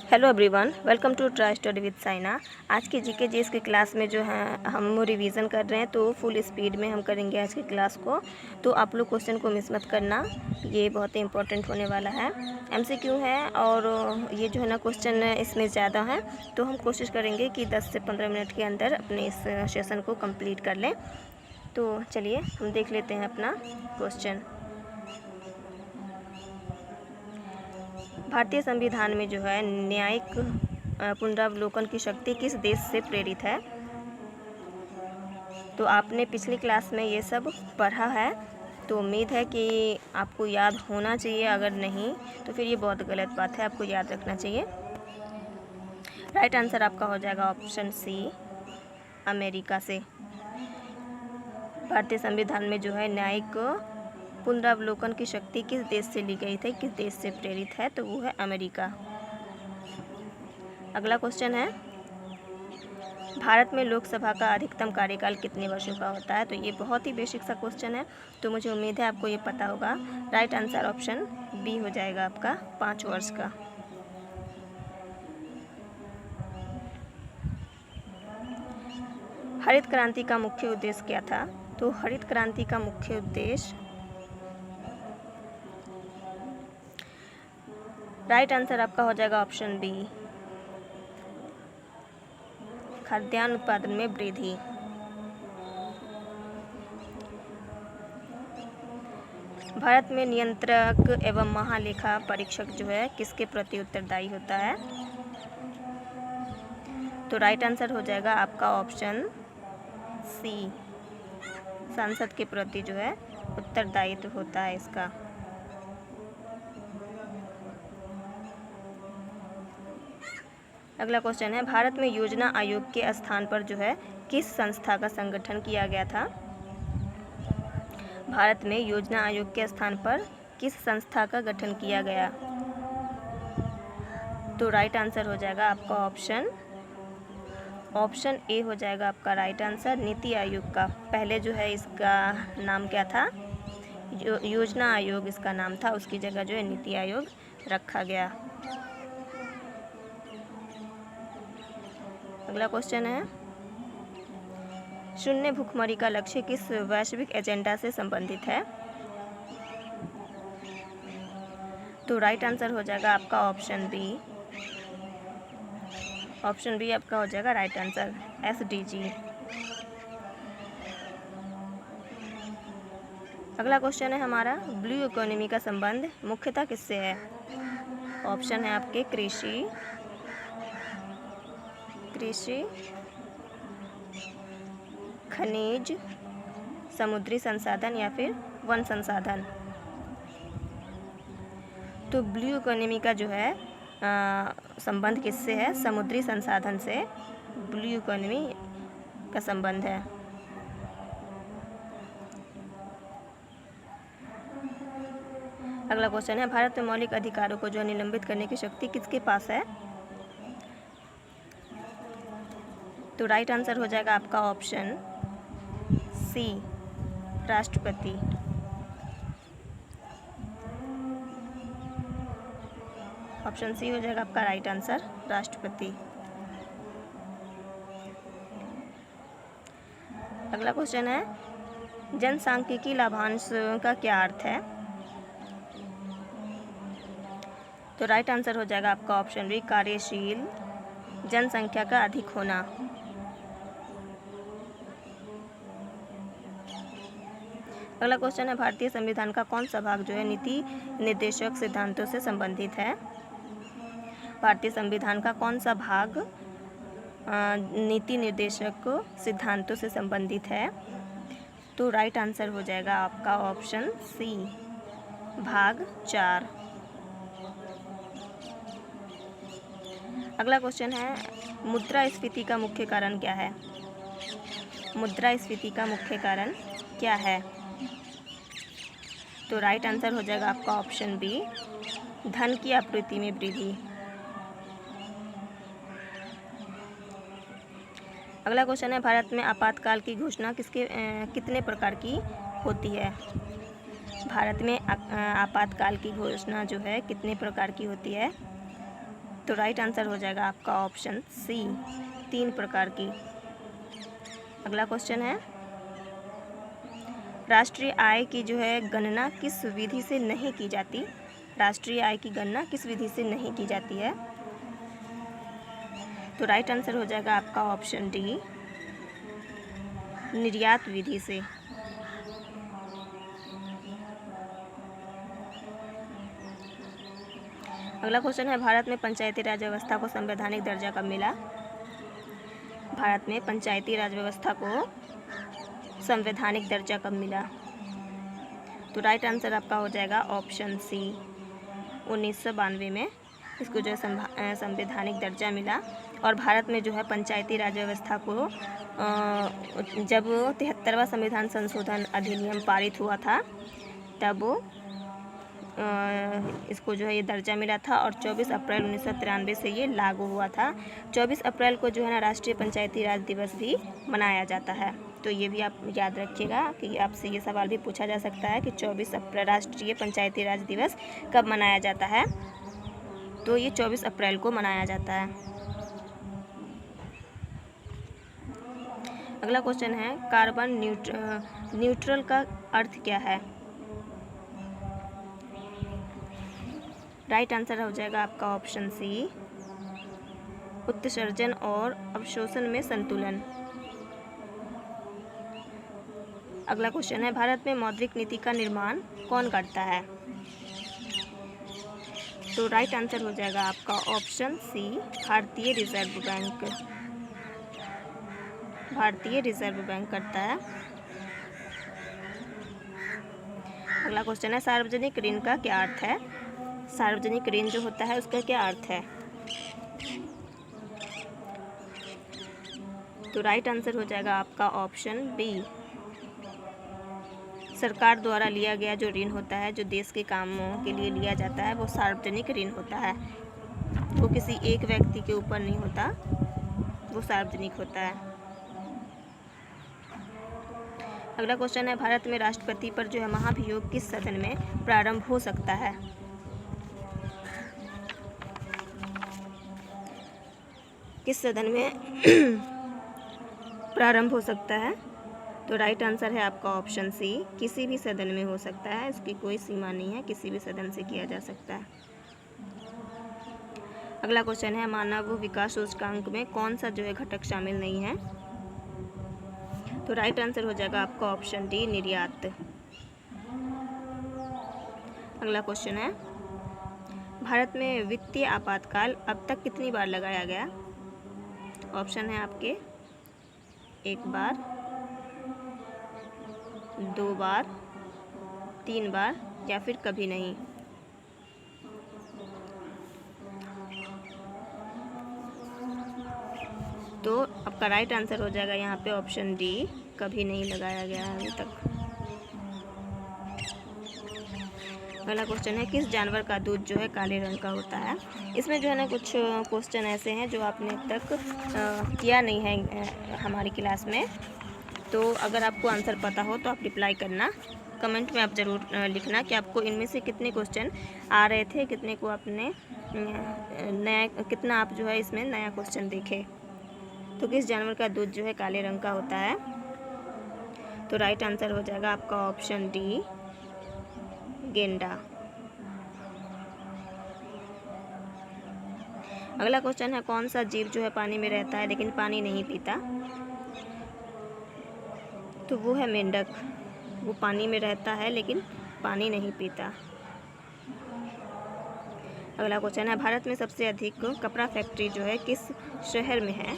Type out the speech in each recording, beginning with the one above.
Hello everyone, welcome to try study with Saina. आज के GK GS की क्लास में जो है हम रिवीजन कर रहे हैं, तो फुल स्पीड में हम करेंगे आज की क्लास को। तो आप लोग क्वेश्चन को मिस मत करना, ये बहुत ही इंपॉर्टेंट होने वाला है। एमसीक्यू है और ये जो है ना क्वेश्चन इसमें ज़्यादा है, तो हम कोशिश करेंगे कि 10 से 15 मिनट के अंदर अपने इस सेशन को कंप्लीट कर लें। तो चलिए हम देख लेते हैं अपना क्वेश्चन। भारतीय संविधान में जो है न्यायिक पुनरावलोकन की शक्ति किस देश से प्रेरित है? तो आपने पिछली क्लास में ये सब पढ़ा है, तो उम्मीद है कि आपको याद होना चाहिए। अगर नहीं तो फिर ये बहुत गलत बात है, आपको याद रखना चाहिए। राइट आंसर आपका हो जाएगा ऑप्शन सी, अमेरिका से। भारतीय संविधान में जो है न्यायिक पुनरावलोकन की शक्ति किस देश से ली गई थी, किस देश से प्रेरित है? तो वो है अमेरिका। अगला क्वेश्चन है, भारत में लोकसभा का अधिकतम कार्यकाल कितने वर्षों का होता है? तो ये बहुत ही बेसिक सा क्वेश्चन है, तो मुझे उम्मीद है आपको ये पता होगा। राइट आंसर ऑप्शन बी हो जाएगा आपका, 5 वर्ष का। हरित क्रांति का मुख्य उद्देश्य क्या था? तो हरित क्रांति का मुख्य उद्देश्य, राइट आंसर आपका हो जाएगा ऑप्शन बी, खाद्यान्न उत्पादन में वृद्धि। भारत में नियंत्रक एवं महालेखा परीक्षक जो है किसके प्रति उत्तरदायी होता है? तो राइट आंसर हो जाएगा आपका ऑप्शन सी, सांसद के प्रति जो है उत्तरदायित्व होता है इसका। अगला क्वेश्चन है, भारत में योजना आयोग के स्थान पर जो है किस संस्था का संगठन किया गया था? भारत में योजना आयोग के स्थान पर किस संस्था का गठन किया गया? तो राइट आंसर हो जाएगा आपका ऑप्शन ए हो जाएगा आपका राइट आंसर, नीति आयोग का। पहले जो है इसका नाम क्या था? योजना आयोग इसका नाम था, उसकी जगह जो है नीति आयोग रखा गया। अगला क्वेश्चन है, शून्य भुखमरी का लक्ष्य किस वैश्विक एजेंडा से संबंधित है? तो राइट आंसर हो जाएगा आपका ऑप्शन बी आपका हो जाएगा राइट आंसर, SDG। अगला क्वेश्चन है हमारा, ब्लू इकोनॉमी का संबंध मुख्यतः किससे है? ऑप्शन है आपके कृषि, खनिज, समुद्री संसाधन या फिर वन संसाधन। तो ब्लू इकोनॉमी का जो है संबंध किससे है? समुद्री संसाधन से ब्लू इकोनॉमी का संबंध है। अगला क्वेश्चन है, भारत में मौलिक अधिकारों को जो निलंबित करने की शक्ति किसके पास है? तो राइट आंसर हो जाएगा आपका ऑप्शन सी, राष्ट्रपति। ऑप्शन सी हो जाएगा आपका राइट आंसर, राष्ट्रपति। अगला क्वेश्चन है, जनसांख्यिकी लाभांश का क्या अर्थ है? तो राइट आंसर हो जाएगा आपका ऑप्शन बी, कार्यशील जनसंख्या का अधिक होना। अगला क्वेश्चन है, भारतीय संविधान का कौन सा भाग जो है नीति निर्देशक सिद्धांतों से संबंधित है? भारतीय संविधान का कौन सा भाग नीति निर्देशक सिद्धांतों से संबंधित है? तो राइट आंसर हो जाएगा आपका ऑप्शन सी, भाग 4। अगला क्वेश्चन है, मुद्रास्फीति का मुख्य कारण क्या है? मुद्रास्फीति का मुख्य कारण क्या है? तो राइट आंसर हो जाएगा आपका ऑप्शन बी, धन की आपूर्ति में वृद्धि। अगला क्वेश्चन है, भारत में आपातकाल की घोषणा कितने प्रकार की होती है? भारत में आपातकाल की घोषणा जो है कितने प्रकार की होती है? तो राइट आंसर हो जाएगा आपका ऑप्शन सी, 3 प्रकार की। अगला क्वेश्चन है, राष्ट्रीय आय की जो है गणना किस विधि से नहीं की जाती? राष्ट्रीय आय की गणना किस विधि से नहीं की जाती है? तो राइट आंसर हो जाएगा आपका ऑप्शन डी, निर्यात विधि से। अगला क्वेश्चन है, भारत में पंचायती राज व्यवस्था को संवैधानिक दर्जा कब मिला? भारत में पंचायती राज व्यवस्था को संवैधानिक दर्जा कब मिला? तो राइट आंसर आपका हो जाएगा ऑप्शन सी, 1992 में इसको जो है संवैधानिक दर्जा मिला। और भारत में जो है पंचायती राज व्यवस्था को जब 73वां संविधान संशोधन अधिनियम पारित हुआ था तब इसको जो है ये दर्जा मिला था और 24 अप्रैल 1993 से ये लागू हुआ था। 24 अप्रैल को जो है ना राष्ट्रीय पंचायती राज दिवस भी मनाया जाता है। तो ये भी आप याद रखिएगा कि आपसे ये सवाल भी पूछा जा सकता है कि 24 अप्रैल राष्ट्रीय पंचायती राज दिवस कब मनाया जाता है? तो ये 24 अप्रैल को मनाया जाता है। अगला क्वेश्चन है, कार्बन न्यूट्रल का अर्थ क्या है? राइट आंसर हो जाएगा आपका ऑप्शन सी, उत्सर्जन और अवशोषण में संतुलन। अगला क्वेश्चन है, भारत में मौद्रिक नीति का निर्माण कौन करता है? तो राइट आंसर हो जाएगा आपका ऑप्शन सी, भारतीय रिजर्व बैंक। भारतीय रिजर्व बैंक करता है। अगला क्वेश्चन है, सार्वजनिक ऋण का क्या अर्थ है? सार्वजनिक ऋण जो होता है उसका क्या अर्थ है? तो राइट आंसर हो जाएगा आपका ऑप्शन बी, सरकार द्वारा लिया गया जो ऋण होता है, जो देश के कामों के लिए लिया जाता है, वो सार्वजनिक ऋण होता है। वो किसी एक व्यक्ति के ऊपर नहीं होता, वो सार्वजनिक होता है। अगला क्वेश्चन है, भारत में राष्ट्रपति पर जो है महाभियोग किस सदन में प्रारंभ हो सकता है? किस सदन में प्रारंभ हो सकता है? तो राइट आंसर है आपका ऑप्शन सी, किसी भी सदन में हो सकता है, इसकी कोई सीमा नहीं है, किसी भी सदन से किया जा सकता है। अगला क्वेश्चन है, मानव विकास सूचकांक में कौन सा जो है घटक शामिल नहीं है? तो राइट आंसर हो जाएगा आपका ऑप्शन डी, निर्यात। अगला क्वेश्चन है, भारत में वित्तीय आपातकाल अब तक कितनी बार लगाया गया? ऑप्शन है आपके 1 बार, 2 बार, 3 बार या फिर कभी नहीं। तो आपका राइट आंसर हो जाएगा यहाँ पे ऑप्शन डी, कभी नहीं लगाया गया है अभी तक। अगला क्वेश्चन है, किस जानवर का दूध जो है काले रंग का होता है? इसमें जो है ना कुछ क्वेश्चन ऐसे हैं जो आपने अब तक किया नहीं है हमारी क्लास में। तो अगर आपको आंसर पता हो तो आप रिप्लाई करना, कमेंट में आप ज़रूर लिखना कि आपको इनमें से कितने क्वेश्चन आ रहे थे, कितने को आपने नया, कितना आप जो है इसमें नया क्वेश्चन देखे। तो किस जानवर का दूध जो है काले रंग का होता है? तो राइट आंसर हो जाएगा आपका ऑप्शन डी, गेंडा। अगला क्वेश्चन है, कौन सा जीव जो है पानी में रहता है लेकिन पानी नहीं पीता? तो वो है मेंढक। वो पानी में रहता है लेकिन पानी नहीं पीता। अगला क्वेश्चन है, भारत में सबसे अधिक कपड़ा फैक्ट्री जो है किस शहर में है?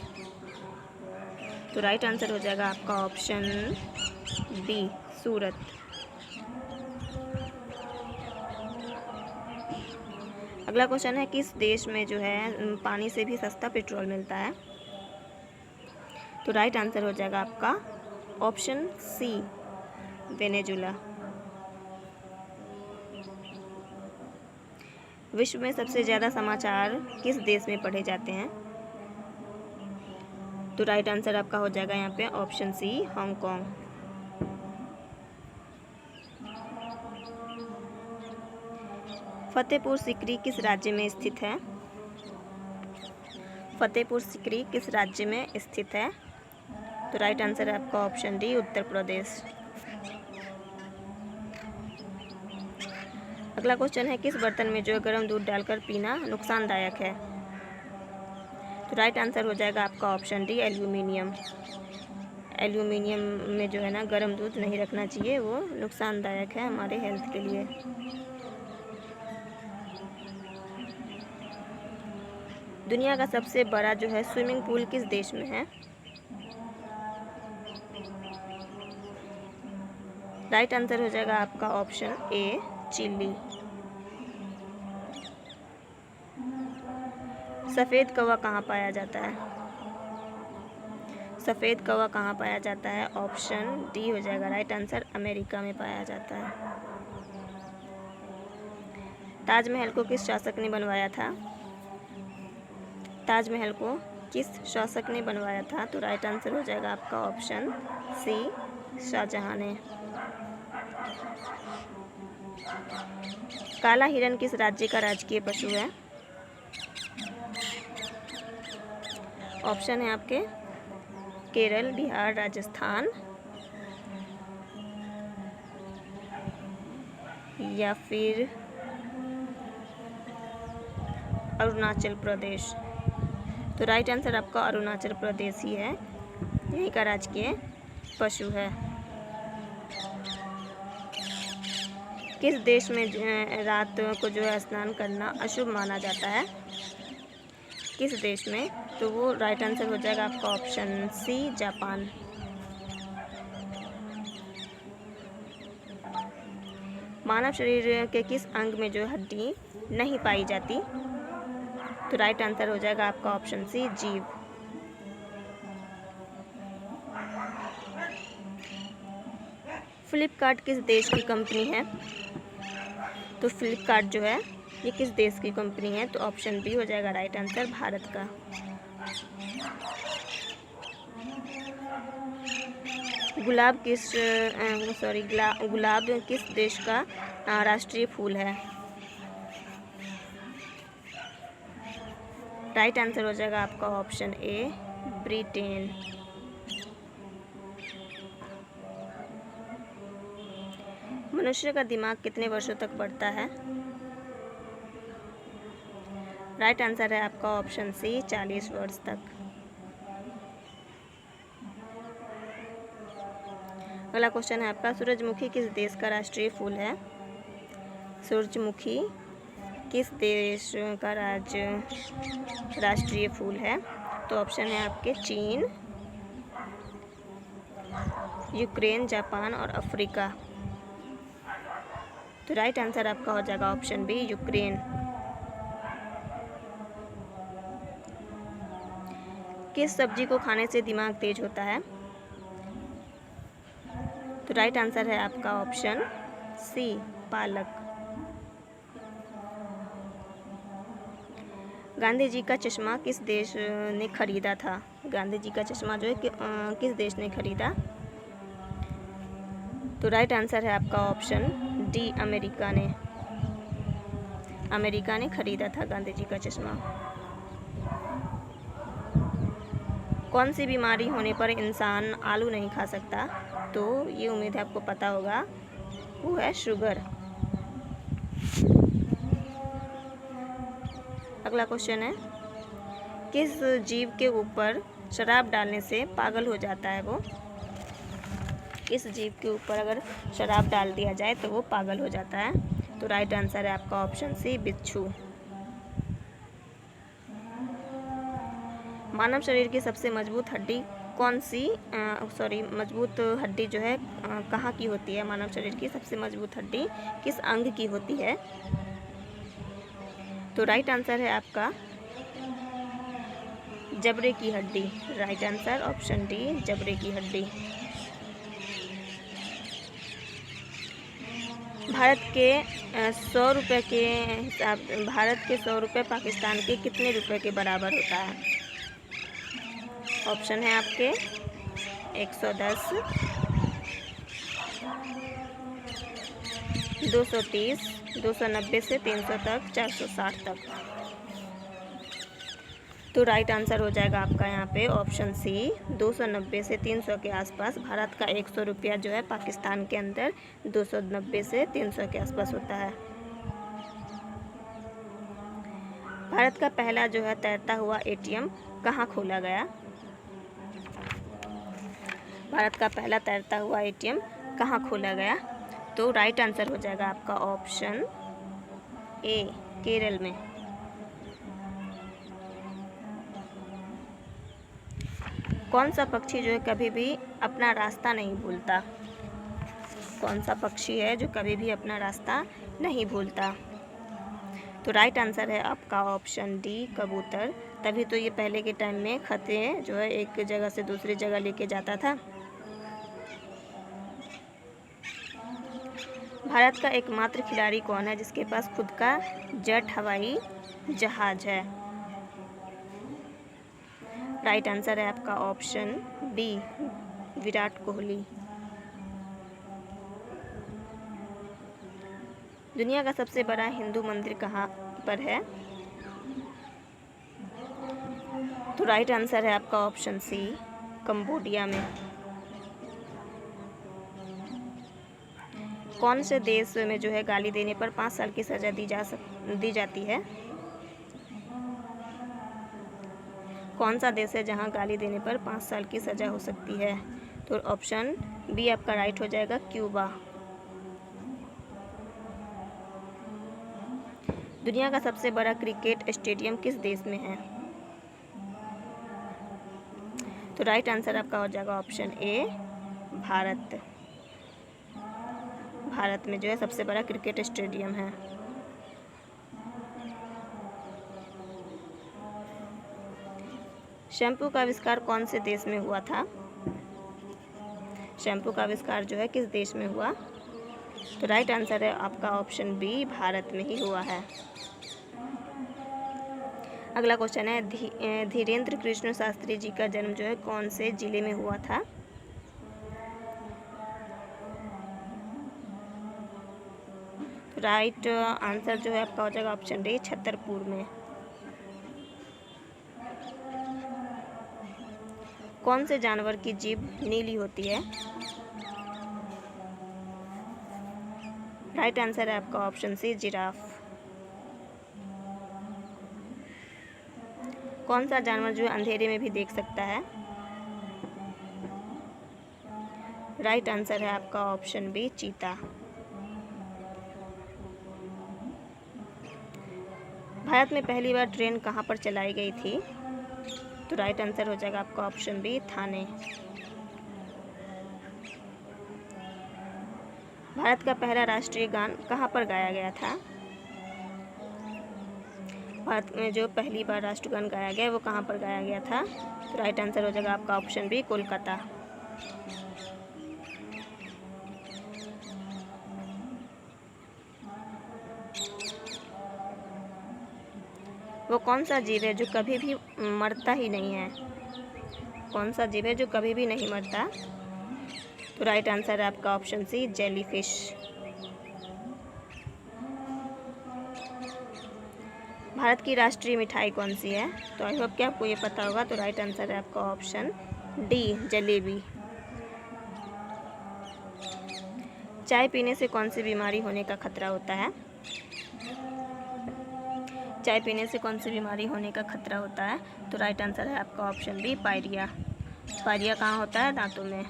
तो राइट आंसर हो जाएगा आपका ऑप्शन बी, सूरत। अगला क्वेश्चन है, किस देश में जो है पानी से भी सस्ता पेट्रोल मिलता है? तो राइट आंसर हो जाएगा आपका ऑप्शन सी, वेनेजुला। विश्व में सबसे ज़्यादा समाचार किस देश में पढ़े जाते हैं? तो राइट आंसर आपका हो जाएगा यहाँ पे option C, Hong Kong. Fatehpur Sikri किस राज्य में स्थित है? फतेहपुर सीकरी किस राज्य में स्थित है? तो राइट आंसर है आपका ऑप्शन डी, उत्तर प्रदेश। अगला क्वेश्चन है, किस बर्तन में जो है गर्म दूध डालकर पीना नुकसानदायक है? तो राइट आंसर हो जाएगा आपका ऑप्शन डी, एल्यूमिनियम। एल्यूमिनियम में जो है ना गर्म दूध नहीं रखना चाहिए, वो नुकसानदायक है हमारे हेल्थ के लिए। दुनिया का सबसे बड़ा जो है स्विमिंग पूल किस देश में है? राइट आंसर हो जाएगा आपका ऑप्शन ए, चिली। सफ़ेद कौवा कहाँ पाया जाता है? सफ़ेद कौवा कहाँ पाया जाता है? ऑप्शन डी हो जाएगा राइट आंसर, अमेरिका में पाया जाता है। ताजमहल को किस शासक ने बनवाया था? ताजमहल को किस शासक ने बनवाया था? तो राइट आंसर हो जाएगा आपका ऑप्शन सी, शाहजहां ने। काला हिरण किस राज्य का राजकीय पशु है? ऑप्शन है आपके केरल, बिहार, राजस्थान या फिर अरुणाचल प्रदेश। तो राइट आंसर आपका अरुणाचल प्रदेश ही है, यहीं का राजकीय पशु है। किस देश में रात को जो है स्नान करना अशुभ माना जाता है? किस देश में? तो वो राइट आंसर हो जाएगा आपका ऑप्शन सी, जापान। मानव शरीर के किस अंग में जो हड्डी नहीं पाई जाती? तो राइट आंसर हो जाएगा आपका ऑप्शन सी, जीभ। फ्लिपकार्ट किस देश की कंपनी है? तो फ्लिपकार्ट जो है ये किस देश की कंपनी है? तो ऑप्शन बी हो जाएगा राइट आंसर, भारत का। गुलाब किस देश का राष्ट्रीय फूल है? राइट आंसर हो जाएगा आपका ऑप्शन ए, ब्रिटेन। मनुष्य का दिमाग कितने वर्षों तक बढ़ता है? राइट आंसर है आपका ऑप्शन सी, 40 वर्ष तक। अगला क्वेश्चन है आपका, सूरजमुखी किस देश का राष्ट्रीय फूल है? सूरजमुखी किस देश का राष्ट्रीय फूल है? तो ऑप्शन है आपके चीन, यूक्रेन, जापान और अफ्रीका। तो राइट आंसर आपका हो जाएगा ऑप्शन बी, यूक्रेन। किस सब्जी को खाने से दिमाग तेज होता है? तो राइट आंसर है आपका ऑप्शन सी, पालक। गांधी जी का चश्मा किस देश ने खरीदा था? गांधी जी का चश्मा जो है किस देश ने खरीदा? तो राइट आंसर है आपका ऑप्शन डी, अमेरिका ने। अमेरिका ने खरीदा था गांधी जी का चश्मा। कौन सी बीमारी होने पर इंसान आलू नहीं खा सकता? तो ये उम्मीद है आपको पता होगा, वो है शुगर। अगला क्वेश्चन है, किस जीव के ऊपर शराब डालने से पागल हो जाता है वो? किस जीव के ऊपर अगर शराब डाल दिया जाए तो वो पागल हो जाता है? तो राइट आंसर है आपका ऑप्शन सी, बिच्छू। मानव शरीर की सबसे मजबूत हड्डी कौन सी मजबूत हड्डी जो है कहाँ की होती है? मानव शरीर की सबसे मजबूत हड्डी किस अंग की होती है? तो राइट आंसर है आपका जबड़े की हड्डी। राइट आंसर ऑप्शन डी, जबड़े की हड्डी। भारत के 100 रुपये के हिसाब, भारत के 100 रुपये पाकिस्तान के कितने रुपए के बराबर होता है? ऑप्शन है आपके 110, 230, 290 से 300 तक, 460 तक। तो राइट आंसर हो जाएगा आपका यहाँ पे ऑप्शन सी, 290 से 300 के आसपास। भारत का 100 रुपया जो है पाकिस्तान के अंदर 290 से 300 के आसपास होता है। भारत का पहला जो है तैरता हुआ एटीएम कहाँ खोला गया? भारत का पहला तैरता हुआ एटीएम कहाँ खोला गया? तो राइट आंसर हो जाएगा आपका ऑप्शन ए, केरल में। कौन सा पक्षी जो है कभी भी अपना रास्ता नहीं भूलता? कौन सा पक्षी है जो कभी भी अपना रास्ता नहीं भूलता? तो राइट आंसर है आपका ऑप्शन डी, कबूतर। तभी तो ये पहले के टाइम में खते जो है एक जगह से दूसरी जगह लेके जाता था। भारत का एकमात्र खिलाड़ी कौन है जिसके पास खुद का जेट हवाई जहाज है? राइट आंसर है आपका ऑप्शन बी, विराट कोहली। दुनिया का सबसे बड़ा हिंदू मंदिर कहाँ पर है? तो राइट आंसर है आपका ऑप्शन सी, कंबोडिया में। कौन से देश में जो है गाली देने पर 5 साल की सज़ा दी जाती है? कौन सा देश है जहां गाली देने पर 5 साल की सज़ा हो सकती है? तो ऑप्शन बी आपका राइट हो जाएगा, क्यूबा। दुनिया का सबसे बड़ा क्रिकेट स्टेडियम किस देश में है? तो राइट आंसर आपका हो जाएगा ऑप्शन ए, भारत। भारत में जो है सबसे बड़ा क्रिकेट स्टेडियम है। शैम्पू का आविष्कार कौन से देश में हुआ था? शैम्पू का आविष्कार जो है किस देश में हुआ? तो राइट आंसर है आपका ऑप्शन बी, भारत में ही हुआ है। अगला क्वेश्चन है, धीरेन्द्र कृष्ण शास्त्री जी का जन्म जो है कौन से जिले में हुआ था? राइट आंसर जो है आपका हो जाएगा ऑप्शन डी, छतरपुर में। कौन से जानवर की जीभ नीली होती है? राइट आंसर है आपका ऑप्शन सी, जिराफ। कौन सा जानवर जो है अंधेरे में भी देख सकता है? राइट आंसर है आपका ऑप्शन बी, चीता। भारत में पहली बार ट्रेन कहाँ पर चलाई गई थी? तो राइट आंसर हो जाएगा आपका ऑप्शन बी, थाने। भारत का पहला राष्ट्रीय गान कहाँ पर गाया गया था? भारत में जो पहली बार राष्ट्रगान गाया गया वो कहाँ पर गाया गया था? तो राइट आंसर हो जाएगा आपका ऑप्शन बी, कोलकाता। वो कौन सा जीव है जो कभी भी मरता ही नहीं है? कौन सा जीव है जो कभी भी नहीं मरता? तो राइट आंसर है आपका ऑप्शन सी, जेलीफिश। भारत की राष्ट्रीय मिठाई कौन सी है? तो आई होप कि आपको ये पता होगा। तो राइट आंसर है आपका ऑप्शन डी, जलेबी। चाय पीने से कौन सी बीमारी होने का खतरा होता है? चाय पीने से कौन सी बीमारी होने का खतरा होता है? तो राइट आंसर है आपका ऑप्शन बी, पायरिया। पायरिया कहाँ होता है? दांतों में।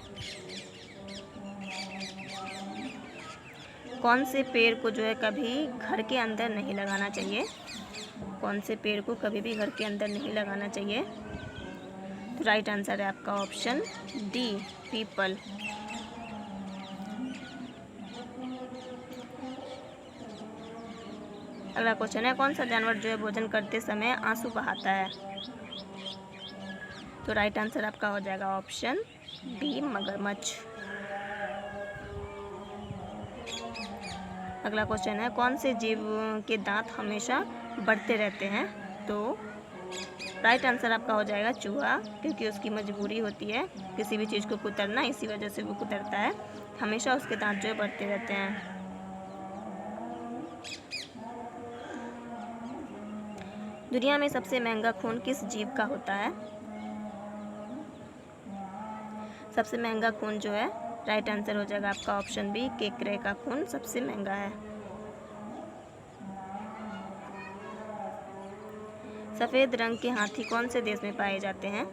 कौन से पेड़ को जो है कभी घर के अंदर नहीं लगाना चाहिए? कौन से पेड़ को कभी भी घर के अंदर नहीं लगाना चाहिए? तो राइट आंसर है आपका ऑप्शन डी, पीपल। अगला क्वेश्चन है, कौन सा जानवर जो है भोजन करते समय आंसू बहाता है? तो राइट आंसर आपका हो जाएगा ऑप्शन बी, मगरमच्छ। अगला क्वेश्चन है, कौन से जीव के दांत हमेशा बढ़ते रहते हैं? तो राइट आंसर आपका हो जाएगा चूहा, क्योंकि उसकी मजबूरी होती है किसी भी चीज़ को कुतरना, इसी वजह से वो कुतरता है। हमेशा उसके दांत जो है बढ़ते रहते हैं। दुनिया में सबसे महंगा खून किस जीव का होता है? सबसे महंगा खून जो है, राइट आंसर हो जाएगा आपका ऑप्शन बी, केकड़े का खून सबसे महंगा है। सफ़ेद रंग के हाथी कौन से देश में पाए जाते हैं?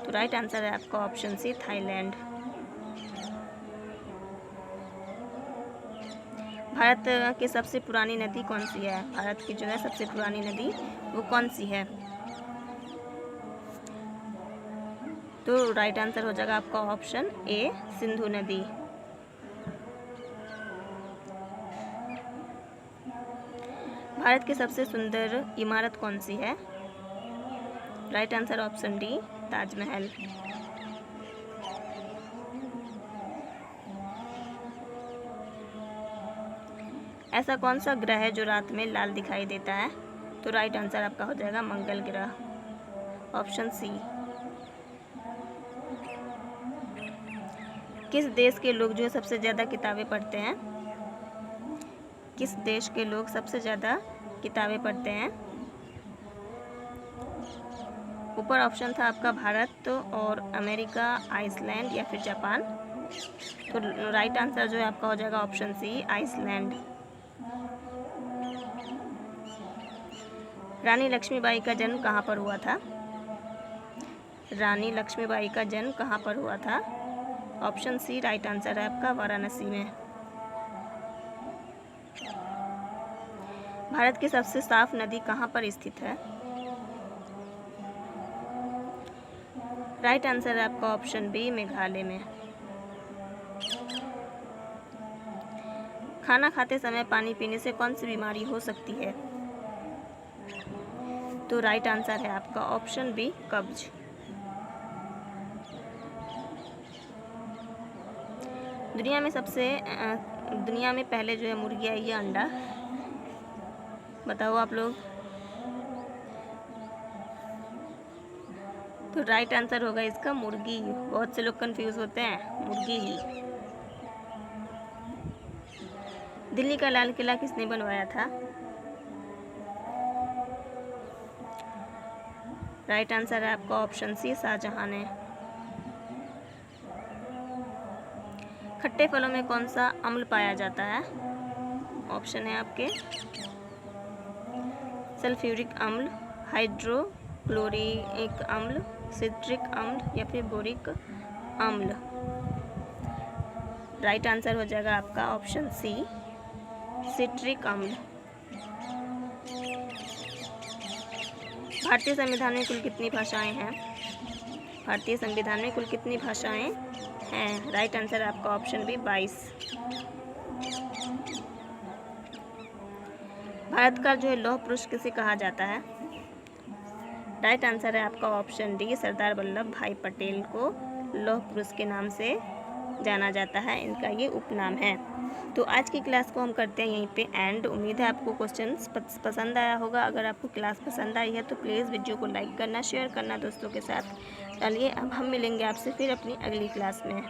तो राइट आंसर है आपका ऑप्शन सी, थाईलैंड। भारत की सबसे पुरानी नदी कौन सी है? भारत की जो है सबसे पुरानी नदी वो कौन सी है? तो राइट आंसर हो जाएगा आपका ऑप्शन ए, सिंधु नदी। भारत की सबसे सुंदर इमारत कौन सी है? Right answer option D, Taj Mahal. ऐसा कौन सा ग्रह है जो रात में लाल दिखाई देता है? तो राइट आंसर आपका हो जाएगा मंगल ग्रह, ऑप्शन सी। किस देश के लोग जो है सबसे ज़्यादा किताबें पढ़ते हैं? किस देश के लोग सबसे ज़्यादा किताबें पढ़ते हैं? ऊपर ऑप्शन था आपका भारत और अमेरिका, आइसलैंड या फिर जापान। तो राइट आंसर जो है आपका हो जाएगा ऑप्शन सी, आइसलैंड। रानी लक्ष्मीबाई का जन्म कहाँ पर हुआ था? रानी लक्ष्मीबाई का जन्म कहाँ पर हुआ था? ऑप्शन सी राइट आंसर है आपका, वाराणसी में। भारत की सबसे साफ नदी कहाँ पर स्थित है? राइट आंसर है आपका ऑप्शन बी, मेघालय में। खाना खाते समय पानी पीने से कौन सी बीमारी हो सकती है? तो राइट आंसर है आपका ऑप्शन बी, कब्ज। दुनिया में पहले जो है मुर्गी आई या अंडा? बताओ आप लोग। तो राइट आंसर होगा इसका मुर्गी। बहुत से लोग कंफ्यूज होते हैं, मुर्गी ही। दिल्ली का लाल किला किसने बनवाया था? राइट आंसर है आपका ऑप्शन सी, शाहजहां ने। खट्टे फलों में कौन सा अम्ल पाया जाता है? ऑप्शन है आपके सल्फ्यूरिक अम्ल, हाइड्रोक्लोरिक अम्ल, सिट्रिक अम्ल या फिर बोरिक अम्ल। राइट आंसर हो जाएगा आपका ऑप्शन सी, सिट्रिक अम्ल। भारतीय संविधान में कुल कितनी भाषाएं हैं? भारतीय संविधान में कुल कितनी भाषाएं हैं? राइट आंसर आपका ऑप्शन बी, 22। भारत का जो है लौह पुरुष किसे कहा जाता है? राइट आंसर है आपका ऑप्शन डी, सरदार वल्लभ भाई पटेल को लौह पुरुष के नाम से जाना जाता है, इनका ये उपनाम है। तो आज की क्लास को हम करते हैं यहीं पे एंड। उम्मीद है आपको क्वेश्चंस पसंद आया होगा। अगर आपको क्लास पसंद आई है तो प्लीज़ वीडियो को लाइक करना, शेयर करना दोस्तों के साथ। चलिए अब हम मिलेंगे आपसे फिर अपनी अगली क्लास में।